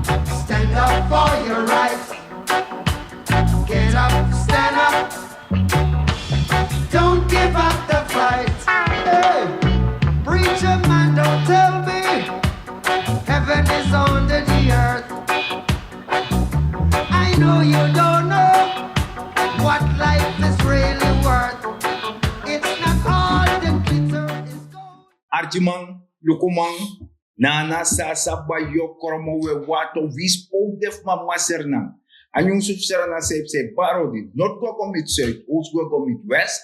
Stand up for your rights. Get up, stand up. Don't give up the fight. Hey, preacher man, don't tell me heaven is under the earth. I know you don't know what life is really worth. It's not all the glitter is gold. Arki man, Luku man, Nana Sasa Bhaijo Kromo we wato wispo def ma maserna. En yung Sranan San E Psa parody, not go commit Zuid, oost go commit West.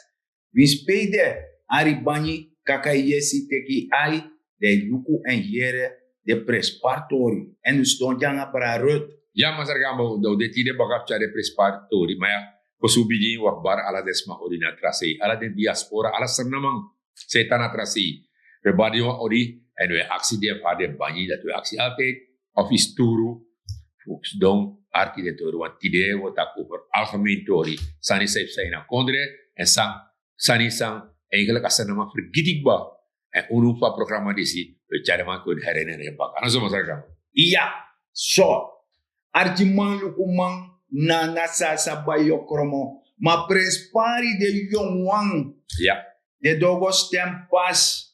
We spede Aribani kakayesi teki ai de Luku en Jere de prenspari. En u stond janga para Ruth. Ja, maar Gambo, de tide bagap de prenspari tori, maar posubigi wakbar ala desma orina trasi, ala de diaspora, ala sernamang setana trasi. We badi ori en we actie de pade bani dat we actie altijd of is turu, fuks dong. Arki de tori, want tide wordt over algemeen tori. Sani San E Psa in andere en sani sang eigenlijk als ze maar vergeten en unupa programma disi we charman kunnen herinneren bak. Ano zo masarga? Iya, so. Arki man Luku man, Nana Sasa Bhaijo Kromo. Ma prenspari de jong wang. Ja. De dogo stem pas.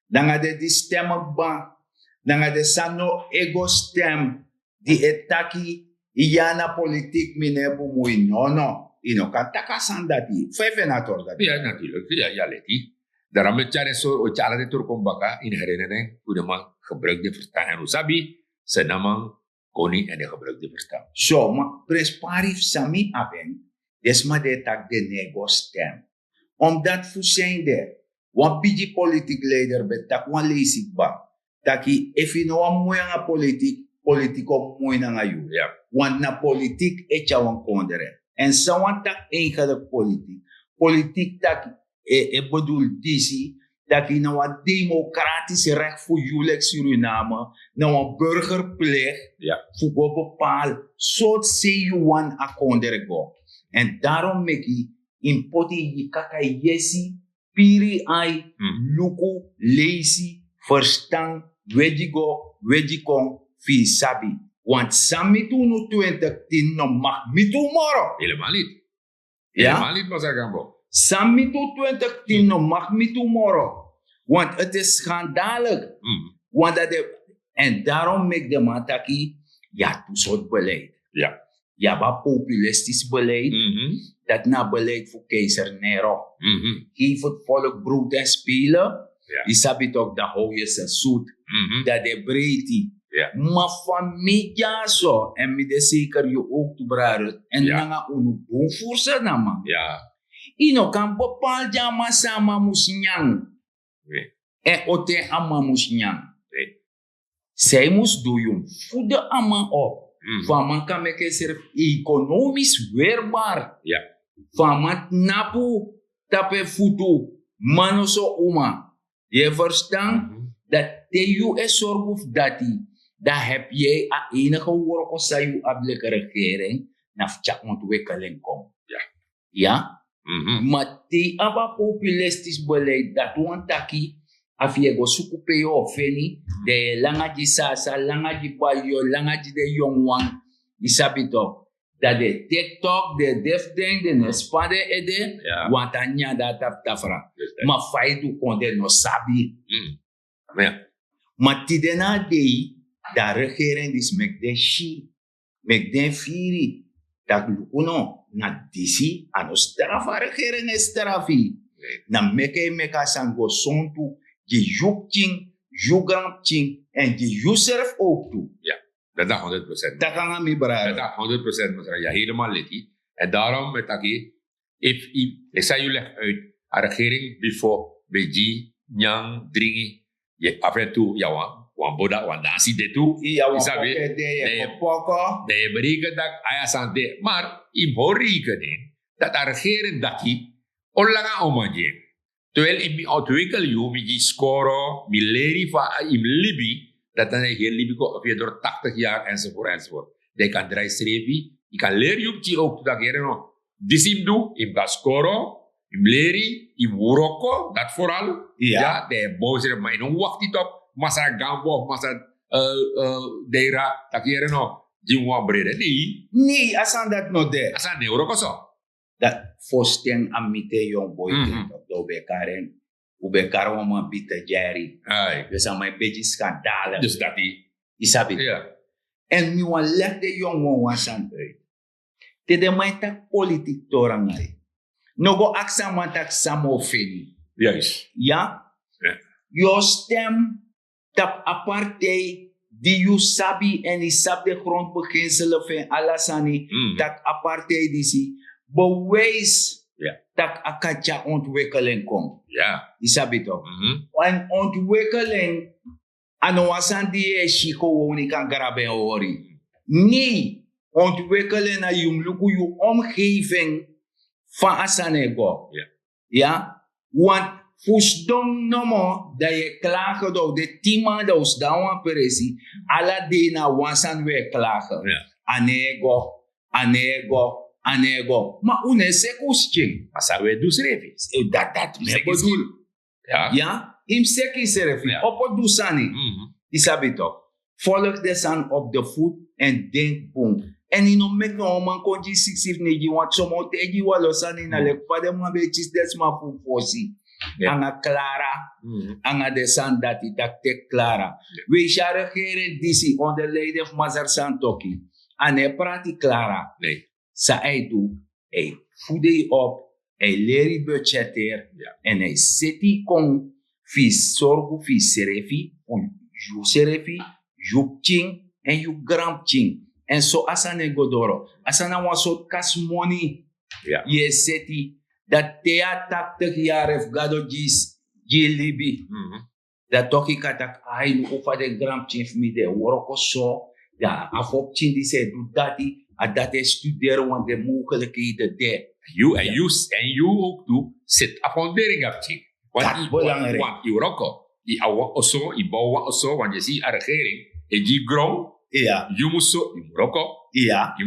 Danga de di stem ba. Danga de sano ego stem. Di etaki. Iyana politik mine bumui no. Ino kan takasan dati. Fefenator dati. Ja, natuurlijk. Ja, leti. Daarom met jaren zo, o jaren de turkom baka in herinnering hoe de man gebruik de verstaan. En hoe sabi, ze namen koning en de gebruik de verstaan. So, ma prenspari sami aben. Desma de tak de nego stem. Omdat fusende. Wan biji politik leider betak wan leisik ba. Taki efino wan moyanga politiko mooi na ngayon. Ja. Want na politiek etja wan kondere. En sa wan tak eigenlijk politiek. Politiek tak bedoel disi dat je nou een democratisch recht voor jullie Suriname, nou een burgerplicht voor bepaal soort C1 akkoorden go. En daarom mek je in poti je kaka yesi, piri ai, luku, lazy, verstaan, wedjikong, fi sabi. Want samitu no 2010 no mag mitu moro. Helemaal niet. Ja? Helemaal niet, maar Gambo. Samitu 2010 no mag mitu moro. Want het is schandalig. Want dat en daarom mek de mataki, ja, toe soort beleid. Ja. Ja, wat populistisch beleid. Dat na beleid voor keizer Nero. Geef het volk brood en spelen. Je sabi toch, dat hou je zijn zoet. Dat de breedte. Maar familie zo. En met de zeker je ook te braden. En dan gaan we doen voor ze dan, man. Ja. Ino kan bepaald jama sama musnyang. En ote ama musnyang. Zij moest doen. Voeden ama op. Van man kan meke serf economisch weerbaar. Van man napu tape futu. Mano so uma. Je verstaan? Dat de US zorgt dat die. Daar heb jij een enige woord als je abelijke regering naar de ontwikkeling komt. Ja? Maar die aba populistisch beleid dat we taki afiego sukupeyo ofeni de langaji Sasa, langaji Bhaijo, langaji de jongwang isabito dat de TikTok, de deng, de nespade ede wantanya dat tafra. Maar faitu konde no sabi. Maar tidena dei da regering dis mek den shi, mek den firi. Dat lukuno na disi ano strafa regering strafi. Na meka sango sontu je jukking, jugamping en je jezelf ook toe. Ja, dat is 100%. Dat kan me bereiken. Dat is 100%. Ja, helemaal leti. En daarom met aki, ik zei jullie uit, de regering before beji, nyang, dringi, je af en toe, ja wan boda, wan dansi de toe. Ja, wan poko. De berekenen dat ayasante, maar im horekenen dat de regering daki onlange omanje. Terwijl in ontwikkel je met die score, met leren van in Libië, dat dan heel Libië of je door 80 jaar enzovoort. Je kan draaien strepen, je kan leren je op die ook dat je nog. Disim doe, in dat score, in leren, in Morocco, dat vooral. Ja, de boze, maar in een wacht niet op, massa Gambo of massa daerah tak kira no jimwa brede ni Nee, asan dat no de. asan ne euro koso. Dat fosten amite young boy do be karen. Ube karo ma bita jari. Ai, Dus aan mijn beetje schandalen. dus dat die. Isabi. Ja. En mi wan leg de young one wasan uit. Te de mij tak politiek torangai. No go aksa man tak samo feni. Juist. Ja? Ja. Your stem tap apartheid die you sabi en die sab de grondbeginselen van alasani tak apartheid disi bewijs tak akacha ontwikkeling komt. Ja. Isabi toch? Mhm. En ontwikkeling ano wasan die shiko woni kan garaben ori. Nee, ontwikkelen na yung luku yung omgeving van asanego. Ja. Ja? Want fusdong no mo dat je klagen do de tima dos dawan peresi ala de na wasan we klagen. Ja. Anego. Ma une sekusting. Maar zou we dus revis. Dat me Sekis. bedoel. Ja. Ja? Im seki serefi. Ja. Opo dusani. Mhm. Isabito. Volg de san op de voet en denk boom. En ino mek no man konji 6 negi want somo tegi walo sani na lek pa de man be chis des ma fu fosi. Ja. Anga Clara, Mhm. anga de san dati tak tek Clara. We share regeren disi onder leiding van Mazar Santoki. Ane prati Clara. Nee. Sa ei doe, ei voede je op, ei leer je budgeteer Ja. en ei zeti kon vis zorgu vis serefi, ju serefi, ju ching en ju gram ching. En so asane godoro, asana wan sot kas money, Ja. je zeti, dat tea 80 jaar heeft gado gis, libi. Mhm. Dat toch ik had ai nu ufa de gram ching mi de woroko so, ja afop ching die se doet dati. Dat is studeren, want de mogelijkheden daar. You ook toe zit a fundering op zich. Dat belangrijk. Want Euroko, die oude osso, die bouwen osso, want je ziet a regering, en die grow, Ja, je moet zo, in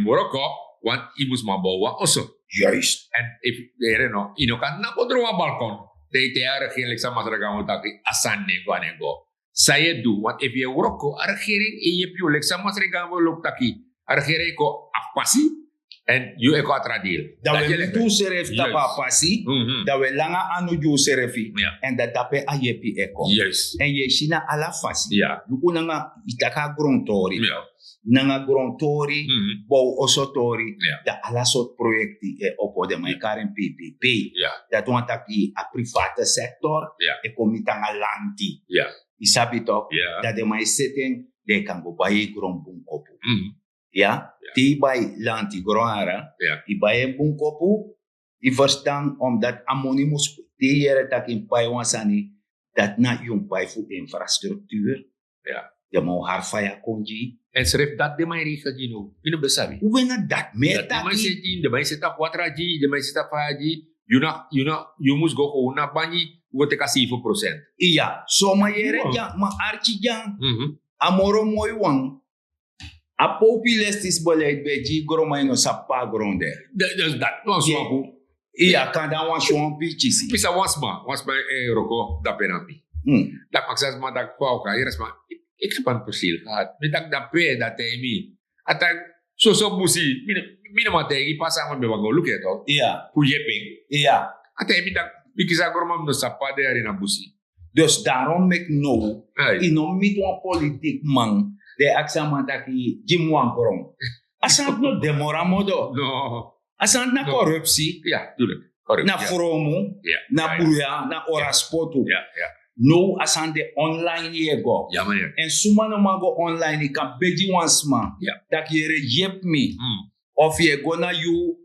Morocco, want je moet maar bouwen osso. juist. En if there no, ino kan na podro a balkon. De a regering sa masraga mo taki asan nego. Saya do, want if you Morocco, a regering e je piu lek sa masraga mo lok taki. A regering ko afpasi en you eko atradil. Dat we toe seref tapa pasi, dat we langa anu ju serefi, Ja. en dat dape a yepi eko. Yes. En je shina ala fasi. Ja. Luku nanga itaka grontori. Ja. Nanga grontori, bou osotori, Ja. da ala soort projecti e opo de mai karen PPP. Ja. Dat want taki a private sector, Ja. e komitanga lanti. Ja. Isabi toch? Ja. Dat de mai setting, de kan go bayi gron bunkopu. Mhm. Ja? Die bij lanti groara, Ja. die bij bunkopu, die verstaan omdat ammonimus die jere tak in pai wansani, dat na yung pai fu infrastructuur, Ja. de mo harfaya konji. En schrijf dat de mij regel je nu. Je nou besabi. Hoe ben dat De meer mij zit in, de mij zit op watraji, de mij zit op faji. You must go gewoon naar banji, wat ik asi voor procent. Iya, so ma jere Wow. jang, ma archi jang, Mhm. amoro moy wang, a populistis beleid beji groma ino sapa gronde. Dus dat, was Ja. zo. Iya, kanda wan shwan pichisi. Bisa once ma roko da penampi. Dat mag zelfs maar dat pauka, hier is maar ik heb een persiel gehad. Met dat dat pe dat hij mi. Atak so musi, mina ma tegi pasa ma be wango look at all. Iya, Pu yeping. iya. Atak mi dat ikisa gorma no sapade ari na busi. Dus daarom ik nou, Ai. ino mit wan politiek man, de aksaman taki jim wan grong. Asant no demora modo. No. Asant na No. corruptie, Ja, tuurlijk. Correct. na ja. fromo, Ja. na Ja, ja. bruya, na oraspoto. Ja, ja. No asant de online ye go. Ja, meneer. En suma no man go online, ik kan beji wan sma. Ja. Dat je jep me. Mm. Of je go na you,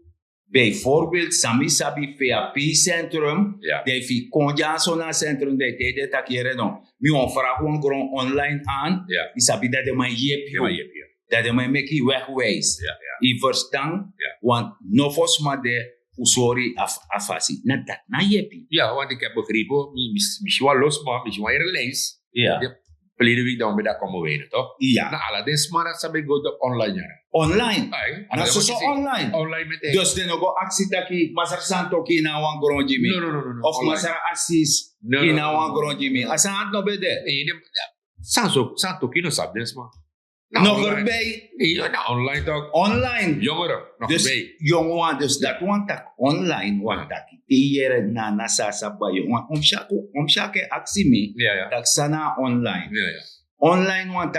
bijvoorbeeld, Sami Sabi VAP Centrum, Ja. de fi konja sona centrum de tede takere no. Mi on vraag gewoon gewoon online aan. Ja. Die sabi dat de man jep Ja, maar you. je. Dat de man make you wegwijs. Ja, ja. I verstaan, Ja. want no fos ma de usori afasi. Na dat na jepi. Ja, want ik heb begrepen, misschien wel los, maar misschien wel er lijst. Ja. Ja. Verleden week dan met dat komen weten, toch? Ja. Na alle des maar dat sabi go de online jaren. Online. Ai, Na so online. Online met Dus de no go aksi taki Masar Santo ki na wan gronji mi. No. Of Online. Masar Assis No, ki no, na no, wan no. gronji mi. Asant no bede. Nee, Santo kino sabdes man. Nog erbij, Nee, online toch. online. Jongeren, nog Dus erbij. jongen, dus dat want tak online want tak tiere na Sasa Bhaijo. Om shake aksimi Ja. tak sana online. Ja. Online want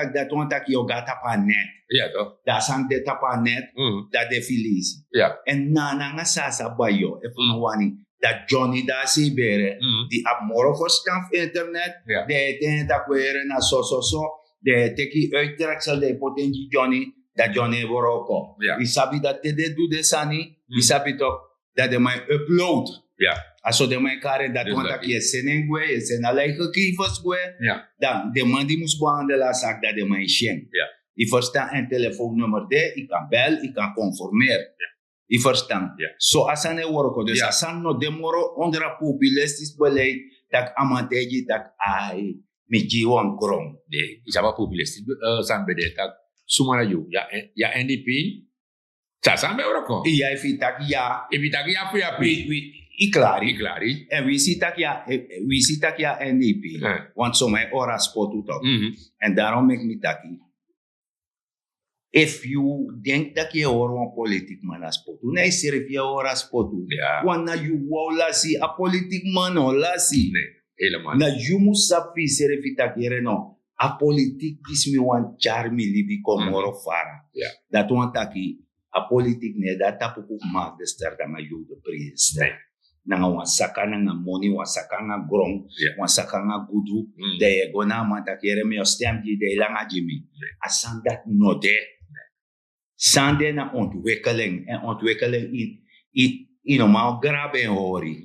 tak yo gata pa net. Ja, toch. Da san de tapa net da de filisi. Ja. En na nga Sasa Bhaijo e wani dat Johnny da si bere di ab moro for stamp internet Ja. de ten tak were na so. De teki uittreksel de potentie Johnny, dat Johnny woroko. Ja. Isabi dat te de doe de sani, isabi toch dat de mij upload. Ja. Aso de mij kare dat Dus want dat dat je senengwe, je sen alai gegevens gwe. Ja. Dan de man die moest behandelen la zaak dat de mij schenkt. Ja. Je verstaan een telefoonnummer de, ik kan bel, ik kan conformeren. Ja. Je verstaan. Ja. Zo asane woroko. Dus Ja. asan no demoro onder een populistisch beleid dat amanteji dat ai. Met jiwan grong. Nee, isaba populist. San bedetak sumara yu. Ja NDP. San be oroko. Jij vindt dat ja. Evitaki ya fu ya pi. Iklari. Iklari. En wie ziet dat ja NDP. Ja. Want zo mijn ora spot toch. Mhm. En daarom ik me taki. If you denk dat je hoor een politiek man als spot. Nee, serif je ora spot. Ja. Want na you wou lasi a politiek man o lasi. Nee, helemaal. Na you must sapi serif dat je no. A politiek is mi wan charmi libi komoro fara. Ja. Dat want taki. A politiek ne dat tapu maak de ster dat you de president. Nee. Nanga wan saka nanga money, wan saka nga grong, Ja. wan saka nga gudu, de ye gona manta kere me stem die de langa jimi. Asan dat no de. Sande na ontwikkeling en ontwikkeling in normaal graben en hori.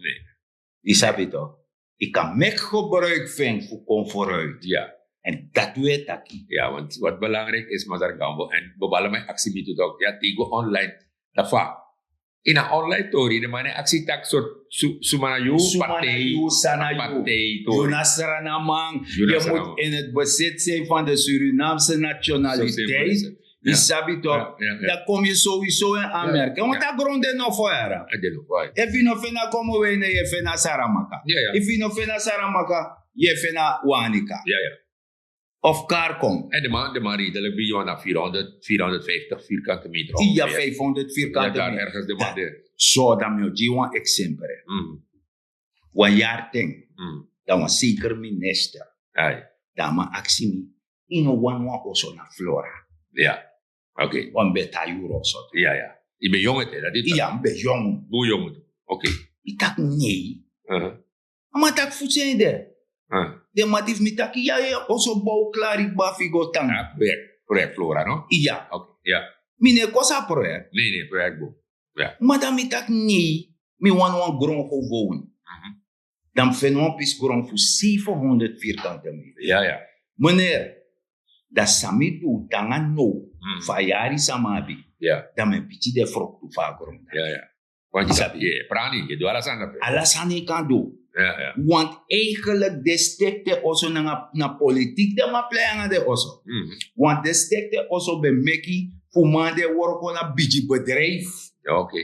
Die sabi toch? Ik kan mek gebruik vinden voor kom vooruit. Ja. En dat weet ik. Ja, want wat belangrijk is, Mazar Gambo, en bepalen mijn actie met ook, ja, tigo online. Dat vaak. In een online tori, de man actie tak soort sumanayu, partij, partij, tori. Sranan je moet in het bezit zijn van de Surinaamse nationaliteit. Die sabi toch, dan kom je sowieso in Amerika. Want dat grond is nog voor haar. If je nog vindt, komen we in je vindt Saramaka. If je nog vindt Saramaka, je vindt Wanika. Of Karkom. En de man redelijk bij jou naar 450 vierkante meter. Ja, 500 vierkante meter. meter. Ergens de man de. Zo, dan moet je een exempel. Een jaar ting. Dan was zeker minister. Dan moet actie in een one naar Flora. Ja. Oké. Een beta euro zo. Ja. Je bent jong, hè? Dat is ja, ik ben jong. Hoe jong? Oké. Ik dacht nee. Maar dat voet zijn er. De matif mitaki ja also bouw klaar ik ba figo tang. Ja, project Flora, no? Ja. Oké, ja. Mine kosa project. Nee, project bo. Ja. Maar dan mitak nee, mi wan grond gewoon. Dan fenon pis grond voor 700 vierkante meter. Ja. Meneer, dat sami do tangan no, fayari samabi. Ja. Dan men pichi de frok fa grond. Ja. Want je prani, je doet alles aan de. Alles aan kan doen. Ja. Want eigenlijk de stekte also na politiek de ma playa de also. Want de stekte also be meki voor de work na biji bedrijf. Ja, oké.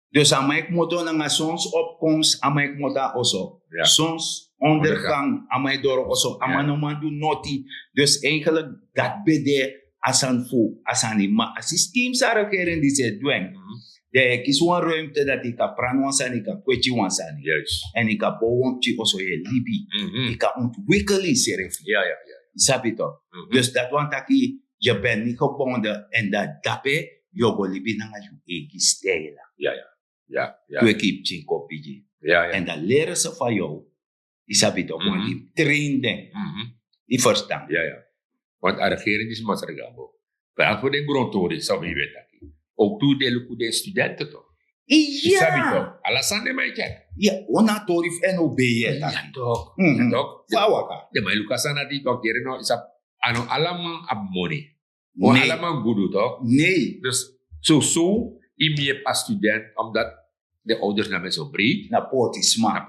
Dus amaik moto na zonsopkomst, amaik moto also. Ja. Zonsondergang, amaik door also. Amano man do noti. Dus eigenlijk dat bede asan fu, asani ma systeem sa rekeren die ze doen. De kies een ruimte dat ik kan praten, ik kan kwetje wansani. Juist. En ik kan bouwen also je libi. Ik kan ontwikkelen serieus. Ja. Snap je toch? Dus dat want dat je bent niet gebonden en dat dape je go libi na je eigen stijl. Ja. Twee keer chin kopie. Ja. En dan leren ze van jou. Snap je toch? Want die trainen. Die verstaan. Ja. Want de regering is Mazar Gambo. Maar voor de grondtoren zou je weten. Ook toe de Luku de studenten toch? Ja. Sabi toch? Alasan de mij check. Ja, ona tori NOB Ja toch. Toch? Fawaka. De mij Lucas aan die toch keren no is ano allemaal ab money. O allemaal goed toch? Nee. Dus zo in je als student omdat de ouders naar mij zo breed. Na potisma.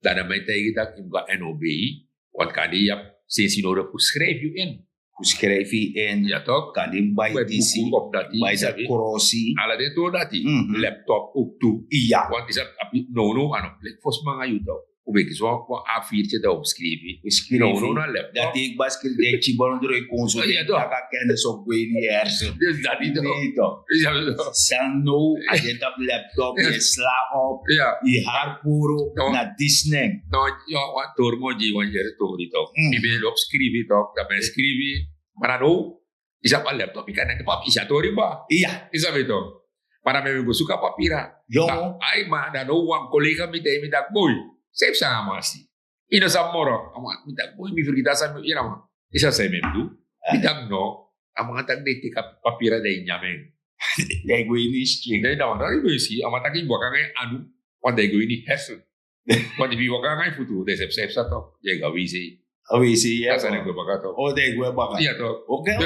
Dan aan mij tegen dat in de NOB. Want kan die je sinds je nodig schrijf je in. Schrijf je in. Ja toch? Kan die bij DC. Bij dat crossie. Alle dit door dat die. Laptop ook toe. Ja. Want is dat no ano plek volgens mij aan je toch? Hoe weet je, zo'n A4'tje daarop schrijven. We schrijven. No, laptop. Dat ik basket de chibon door console. Ja, toch. Dat kennis op weet hersen. Dus dat niet toch? Nee toch. Ja, toch. Sano, je hebt laptop, je sla op, Ja. je haarporo, Ja. naar Disney. Nou, ja, wat tormoji, want je tori toch. Je bent op schrijven toch, dat ben schrijven. Maar dan ook, is dat een laptop, je kan niet papier, is dat tori ba? Ja, Is dat weet toch? Maar dan ben je zoeken papieren. jongen. Ay, maar dan ook een collega met dat boy. Zeep samen als ino sa moro, ama minta boy mi vergita sa mi ira isa sa mi do. Minta no, ama tak de tika papira de nyamen. Ik weet niet. De da wana ri si ama tak ibo kan anu, want de go ini hessen. Want die wo kan futu, de sep sa to. Je ga wisi. Oh, je ziet Ja, sa je. ne go bakato. Oh, denk we bakken. Ja to. Oké.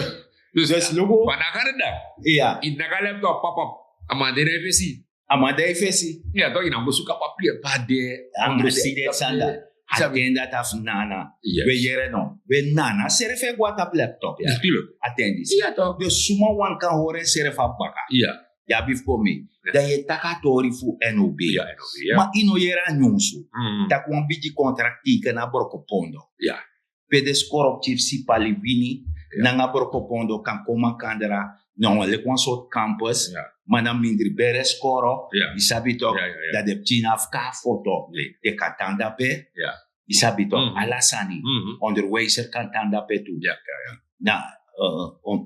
Dus Dus Luku. wana karenda. Ja. In na laptop pop. Ama de refesi. Amade fesi. Ja, to ina musuka papir pade. Andro side sanda. Atenda taf nana. Yes. We jere no. We nana serve guata laptop. Ja. Natuurlijk. Attendis. Ja to. De suma wan kan horen serve baka. Ja. Ja bif komi. Da je taka tori fu NOB. Ja, ja. Ma ino yera nyonsu. Mm. Tak wan biji kontrakti ke na borko pondo. Ja. Pedes corruptief si palivini. Ja. Na nga borko pondo kan koma kandra. Non, le kwan soort campus. Ja. Mana mindri beres koro. Ja. Isabi toch. Ja, ja, ja. Dat de pchinaf ka foto. Nee. De katanda pe. Ja. Isabi toch. Mhm. Alasani. Mhm. Onderwijzer katanda pe tu. Ja, ja, ja. Na,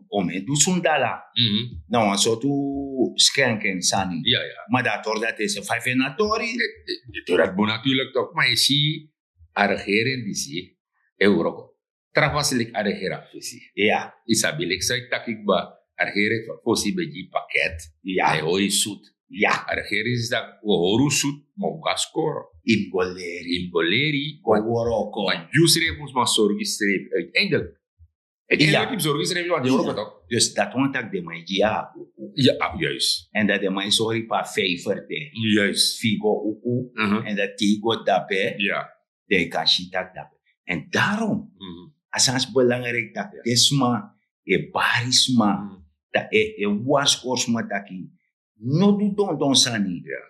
om het sundala. Mhm. Nou, een soort schenken sani. Ja, ja. Maar dat hoort dat is een vijf na tori. Dat moet natuurlijk toch, maar je ziet, regering die zie, euro. Travaselijk regering visie. Ja. Isabilik zei tak ik ba, regering van fosi beji pakket. Ja. Hij hoor zoet. Ja. Regering is dat we horen zoet, maar we gaan scoren. In goleri. In boleri, Goroko. want juist moest maar zorgen streven uiteindelijk. Uiteindelijk heb zorgen streven, want die horen toch? Dus dat want ik de mij ja. Ja, juist. En dat de mij sorry pa favor de. Juist. Figo uku. Mhm. En dat tigo dape. Ja. De kashitak dape. En daarom. Mhm. Asans belangrijk dat desma. E barisma. Mhm. Dat e waskorsma taki. No du don sani. Ja.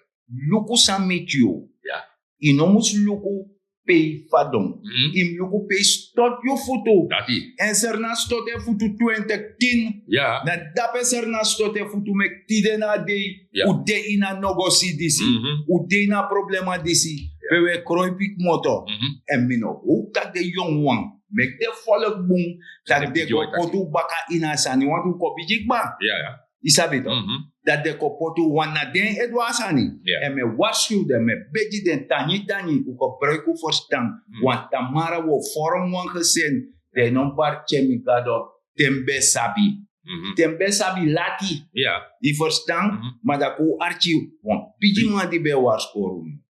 Luku sa metio. Ja. Inomus luku pay fadon. Mhm. Im luku pay stot yo foto. Dat ie. En serna stot e foto 2010. Ja. Na dape serna stot e foto mek tide na de. Ja. U de ina nogosi disi. Mhm. U de ina problema disi. Ja. We kroipik moto. Mhm. En mino. Ook tak de young one. Mek de volk boom. Tak de bijoy go taki. potu baka ina sani. Want u ko bijik ba. Ja, ja. Isabi to. Mhm. Dat de ko potu wana den edwasani. Ja. En me washu de me beji den tani u ko breuku verstaan. Want tamara wo forum wan gezin. De non bar chemikado tembe sabi. Mhm. Tembe sabi lati. Ja. Die verstaan. Mhm. Maar dat ko archi. Want biji man die be warskorum.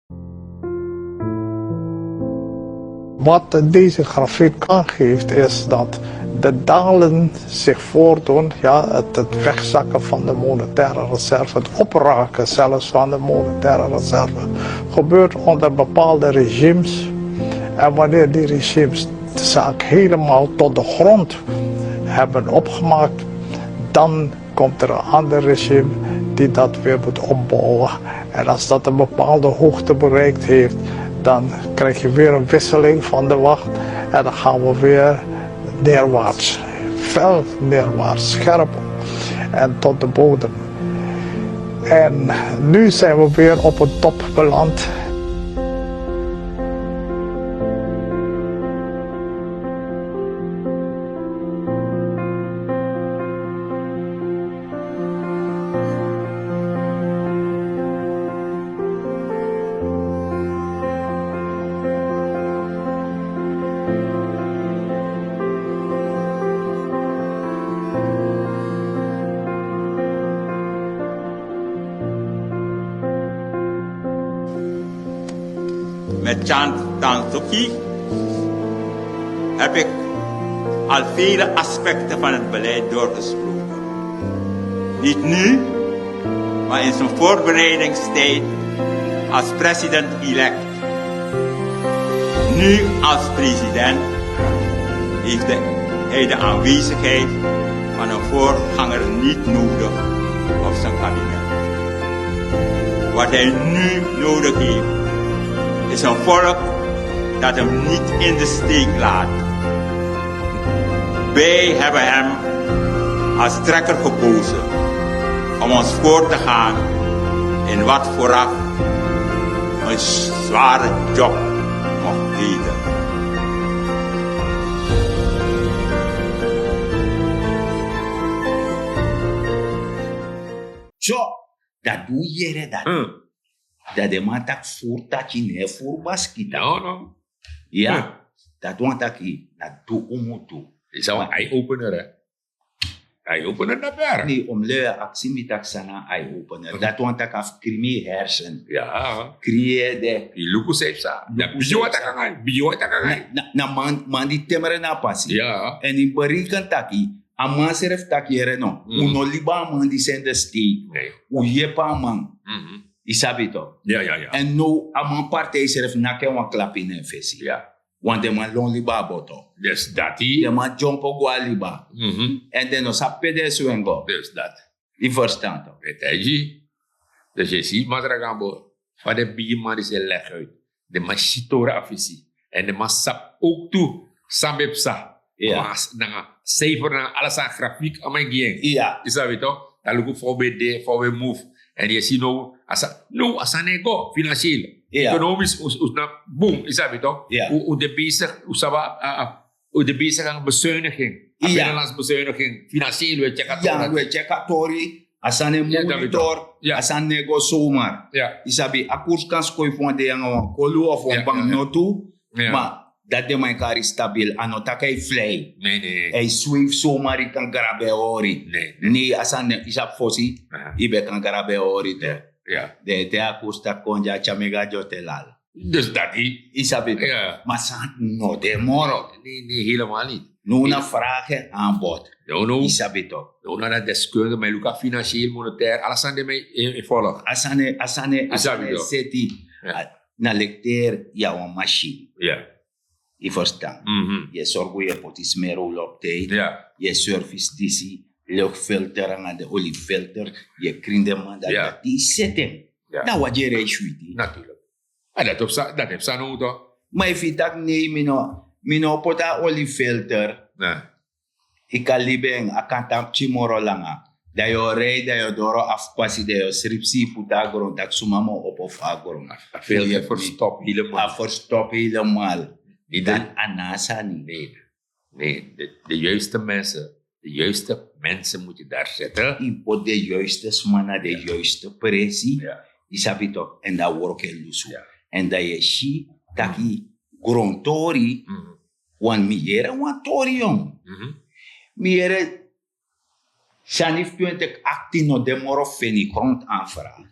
Wat deze grafiek aangeeft is dat de dalen zich voordoen, ja, het wegzakken van de monetaire reserve, het opraken zelfs van de monetaire reserve, gebeurt onder bepaalde regimes. En wanneer die regimes de zaak helemaal tot de grond hebben opgemaakt, dan komt er een ander regime die dat weer moet opbouwen. En als dat een bepaalde hoogte bereikt heeft, dan krijg je weer een wisseling van de wacht en dan gaan we weer neerwaarts, fel neerwaarts, scherp en tot de bodem. En nu zijn we weer op een top beland. Met Chan Tansuki heb ik al vele aspecten van het beleid doorgesproken. Niet nu, maar in zijn voorbereidingstijd als president-elect. Nu als president heeft hij de aanwezigheid van een voorganger niet nodig op zijn kabinet. Wat hij nu nodig heeft is een volk dat hem niet in de steek laat. Wij hebben hem als trekker gekozen om ons voor te gaan in wat vooraf een zware job mocht heten. Zo, dat doe je dat. Dat de man tak voert dat je niet voor baskita. No. Ja, dat want dat je dat doe om toe. Het is een eye-opener, hè. Eye-opener naar ver. Nee, om leu actie met dat sana eye-opener. Dat want dat af krimi hersen. Ja. Creëer de... Die Luku zei Psa. Bhaijo wat ik kan. Bhaijo wat ik kan. Na man die temere na passie. Ja. En in beriken taki, a man seref taki ere no. Uno liba man die zijn de steek. Nee. U jepa man. Isabito. Ja. En no, a man partij seref nake wan klap in een visie. Ja. Want de man lon liba boto. Dus dat De die. man jumpo gwa liba. En dan no sa pede swengo. Dus dat. Die verstand toch? Weet je. Dus je ziet, maar Gambo, van de bierman is heel leg uit. De man shitora afisi. En de man sap ook toe. San E Psa. Ja. Maar na cijfer na alles aan grafiek aan mijn gang. Ja. Is dat weet toch? Dat lukt voor BD, voor we move. En je ziet nou, als een ego, financieel. Ja. Economisch, na boom, is dat weet toch? Ja. Hoe de bezig, hoe de bezig aan bezuiniging. Ja. Binnenlands bezuiniging, financieel, we checken Ja, we checken tori. Asane monitor. Ja. Asane nego zomaar. Ja. Isabi, a koers kan skooi van de jongen kolu of Ja, een banknotu. Ja. Maar dat de mijn kar is stabiel. Anotak hij vlei. Nee. Hij swift zomaar, ik kan grabe ori. Nee, asane isap fosi. Ibe kan grabe ori toch. Ja. De a koers ta konja chamega jotelal. Dus dat die. Isabi toch. Ja. Maar san no de moro. Nee, helemaal niet. Nuna vragen aan bod. No. Isabi toch. No, naar deskundige, maar Luka financieel, monetair, alles aan de mij in volg. Asane Isabi toch. seti. Ja. Na lecteer jouw machine. Ja. Je verstaan. Je zorgt je potismero op tijd. Ja. Je service disi. Luchtfilter en de oliefilter. Je krindeman dat Ja. die zetten. Ja. Dat wat je reishuiti. Natuurlijk. En dat heeft ze nou toch? Maar if je tak nee, mino pota oliefilter. Nee. Ik kan libeng, ik kan tam chimoro langa. Dat je rijdt, dat je door afpassie, dat je stripsie voet agron, dat sumamo op of agron. Filter verstop helemaal. Verstop helemaal. Niet Dat anasa niet. Nee, de juiste mensen. De juiste mensen moet je daar zetten. Import de juiste mannen, de juiste pressie. Ja. Isabi toch? En dat work je lusu. Ja. En dat je shi, taki grond tori, wan miere wan tori jong. Miere, sanif 2018 no demoro feni grond aanvraag.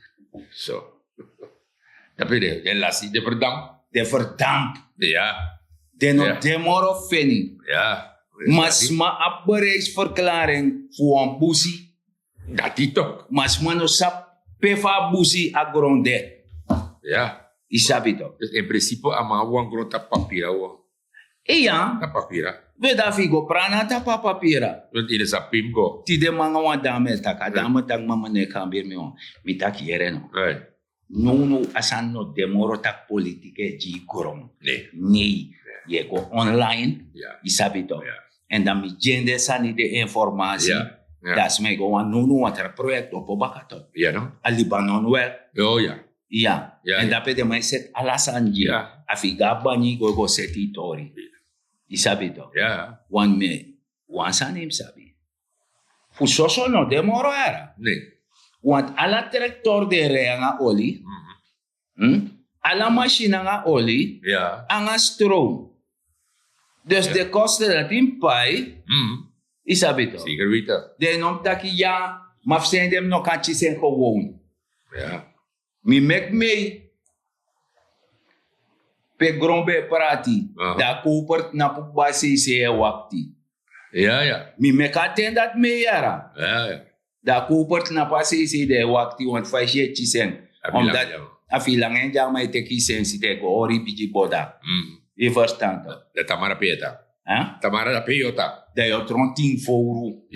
Zo. Dat weet je. En lassie de verdamp. De verdamp. Ja. De no Ja. demoro feni. Ja. Mas ma abbereisverklaring voor een busi. Dat die toch. Mas ma no sap pefa busi a gronde. Ja. Isabi toch? Dus in principe, allemaal gewoon grond op papier. Iya, Dat papier. we da figo prana tapa papira. Want in de sapim go. Ti de manga wa dame taka dame tak mama ne kambir mi on. Mi tak yere no. Right. No asan no demoro tak politike ji gorom. Nee. Nee, je go online. Ja. Isabi toch? Ja. En dan mi jende sani de informatie. Ja. Ja. Dat is mij gewoon no wat er project op bakato. Ja, no? A Libanon wel. Oh, ja. Ja. Ja, En ja. dat pede mij set alasanji. Ja. Afiga bani go seti tori. Isabi toch? Ja. Wan me, wan sanim sabi. Fusoso no demoro era. Nee. Want alla tractor de rea nga oli, alla machine nga oli, Ja. anga stroom. Dus Ja. de kosten dat in pai, isabi toch? Zeker weten. De nom taki ja, maf zijn dem no kanchi zijn gewoon. Ja. Mi mek mee. Pe grombe prati. Aha. Da koopert na pukbasi se wakti. Ja. Mi mek aten dat mee yara. Ja. Da koopert na pasi se de wakti want faisje chisen. Omdat afilangen ja mai te kisen si te go ori biji boda. Je verstand toch? De Tamara Peta. Huh? Tamara da Peyota. Da je tronting fouru.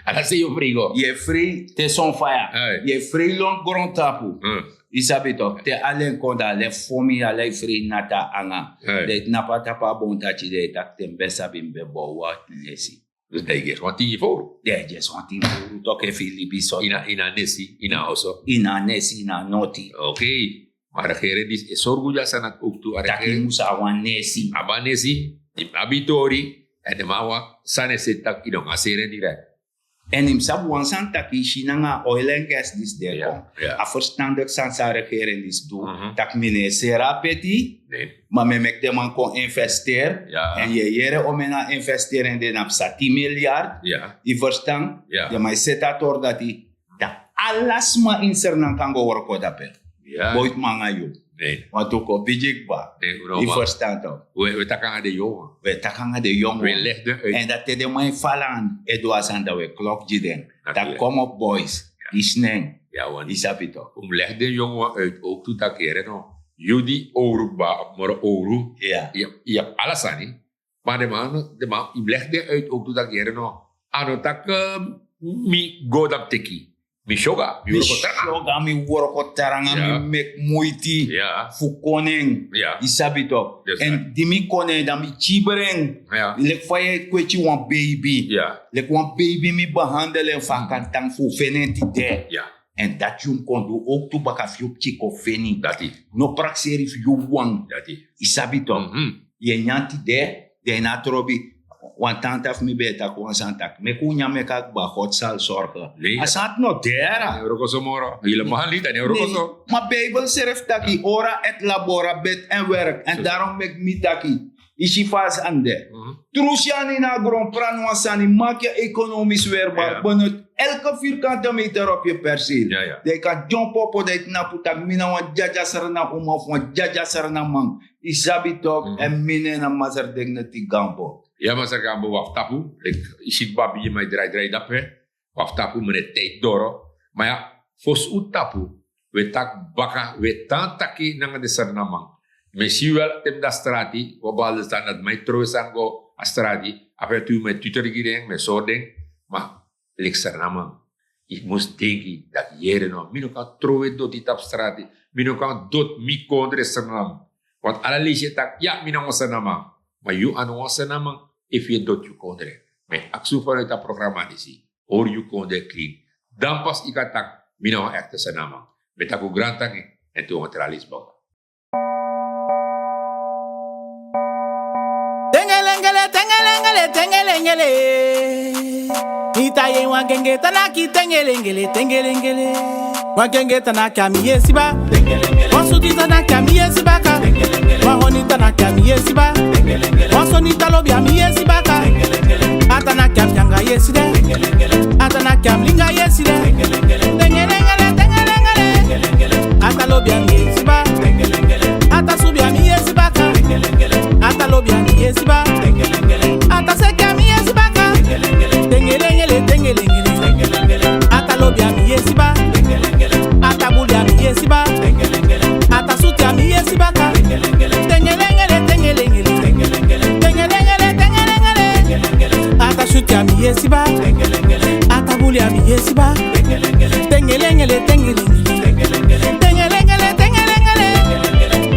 Ala se yo frigo. Je free te son fire. Hey. Je free long grond tapu. Isabito, te alen konda le fomi ale free nata anga. Hey. De napa tapa bon tachi de tak te mbesa bimbe bo wat nesi. Dus dat is gewoon 10 voor. Ja, just want in furu toke Filipi so. Ina nesi, ina oso. Ina nesi, ina noti. Oké. Maar regeren is orgulloos aan het ook toe. Taki musa wan nesi. Aba nesi, abi tori. En de mawa, sane se tak idong aseren direct. En im sabu wan san taki shinanga oil and gas dis der Ja, kom. ja. A verstandig san sa regering dis do. Tak mine sera peti. Nee. Maar me mek de man kon investeren. Ja. En je jere om na investeren in de nap sa 10 miljard. Ja. I verstaan? Ja. De mai setator dat i da alles ma in Sranan kan go worko dape. Ja. Boit manga yo. Nee. Want ook op bijik ba. Nee, uno I ma. verstaan toch? We takken aan de jongen. We takanga de jong. We legden uit. En dat de mai falan Edouard aan dat we klok jiden. Dat Natuurlijk. kom op boys. Isneng. Ja, want Isapito. leg de jongen uit ook toe takkeren no. Judi oru ba, maar oru. Ja. Je hebt alles aan niet. Maar de man, je legt de uit ook toe takkeren no. Ano tak mi go dat teki. Mi shoga. Mi Mi worko taka. shoga mi worko taranga Ja. mi mek moeiti. Ja. Fu koning. Ja. Isabito. Yes, En di mi koning dan mi chibereng. Ja. Lek faye kwetje wan baby. Ja. Lek wan baby mi behandelen van kantang fu venenti de. Ja. En dat jum kon do ook tu baka fiop chiko feni. Dat is. No prakseri fiu wang. Dat is. Isabito. Je nyanti de na trobi. Want tante af mi beta ko santak. Me ku nyame kak ba hot sal zorgen. Nee. Asat no dera. Eurokoso moro. Helemaal niet. En Eurokoso. Maar Bijbel zegt taki ora et labora bet en werk. En daarom mek mi taki. Ishi fas ande. Trusiani na gron pranwasani maak je economisch weerbaar. Ja. Benut elke vierkante meter op je perceel. Ja, ja. De kan jump op de naputak mina wan jaja sarana uma of wan jaja sarana man. Isabi tok en mine na mazar deng na ti Gambo. Ja, maar ze gaan waf tapu. Ik zie babi je mij draai dat hè. Waf tapu met tijd doro. Maar ja, fos u tapu. We tak baka, we tan taki nanga de sarnamang. Misschien wel tem da strati, we balde staan dat mij trouwens aan go a strati. Après tu met tutor gideng, met zo ding. Maar lik sarnamang. Ik moest denken dat jere no. Mino kan trouwen dot die tap strati. Mino kan dot mi kondre sarnamang. Want alle liedje tak, ja, mino mo sarnamang. Maar je aan ons naam, if je doet je kondre. Maar actie vanuit dat programma is, hoor je kondre clean. Dan pas ik attack, mina echt zijn naam. Met dat grand tangi en toen het realis bouwen. Tengelengele, tengelengele, tengelengele. Itaye wangenge tanaki tengelengele, tengelengele. Wangenge tanaki amiye siba. Wasuti tanaki amiye sibaka. Wahoni tanaki amiye siba. Wasoni talobi amiye sibaka. Atanaki amyanga yeside. Atanaki amlinga yeside. Tengelengele, tengelengele. Atalobi amiye siba. Atasubi amiye sibaka. Atalobi amiye siba. Ataseki amiye sibaka. Tengelengele, tengelengele. Atalobi amiye siba. Atabuli amiye siba. Atasuti amiye sibaka. Tengelengele, tengelengele. Tengelengele, tengelengele. Atashuti amiye siba. Atabuli amiye siba. Tengelengele, tengelengele. Tengelengele, tengelengele.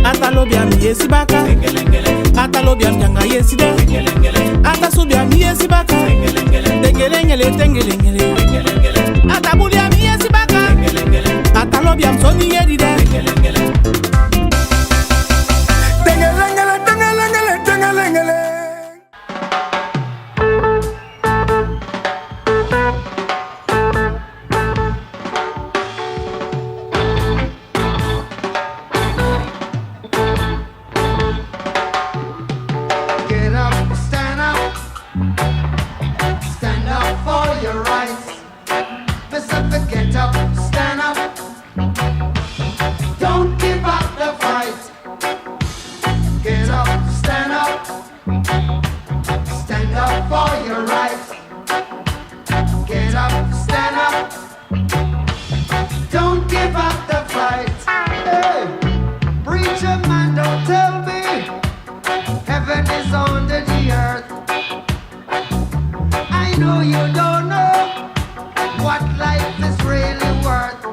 Atalobi amiye sibaka. Atalobi amyanga yeside. Atasubi amiye sibaka. Tengelengele, tengelengele. Atabuli amiye sibaka. Atalobi amsoni yedide. Tengelengele, tengelengele, tengelengele. Get up, stand up for your rights. Listen, get up, stand up. Don't give up the fight. Get up, stand up for your rights. Get up, stand up. Don't give up the fight. Hey, preacher man, don't tell me heaven is under the earth. I know you don't know life is really worth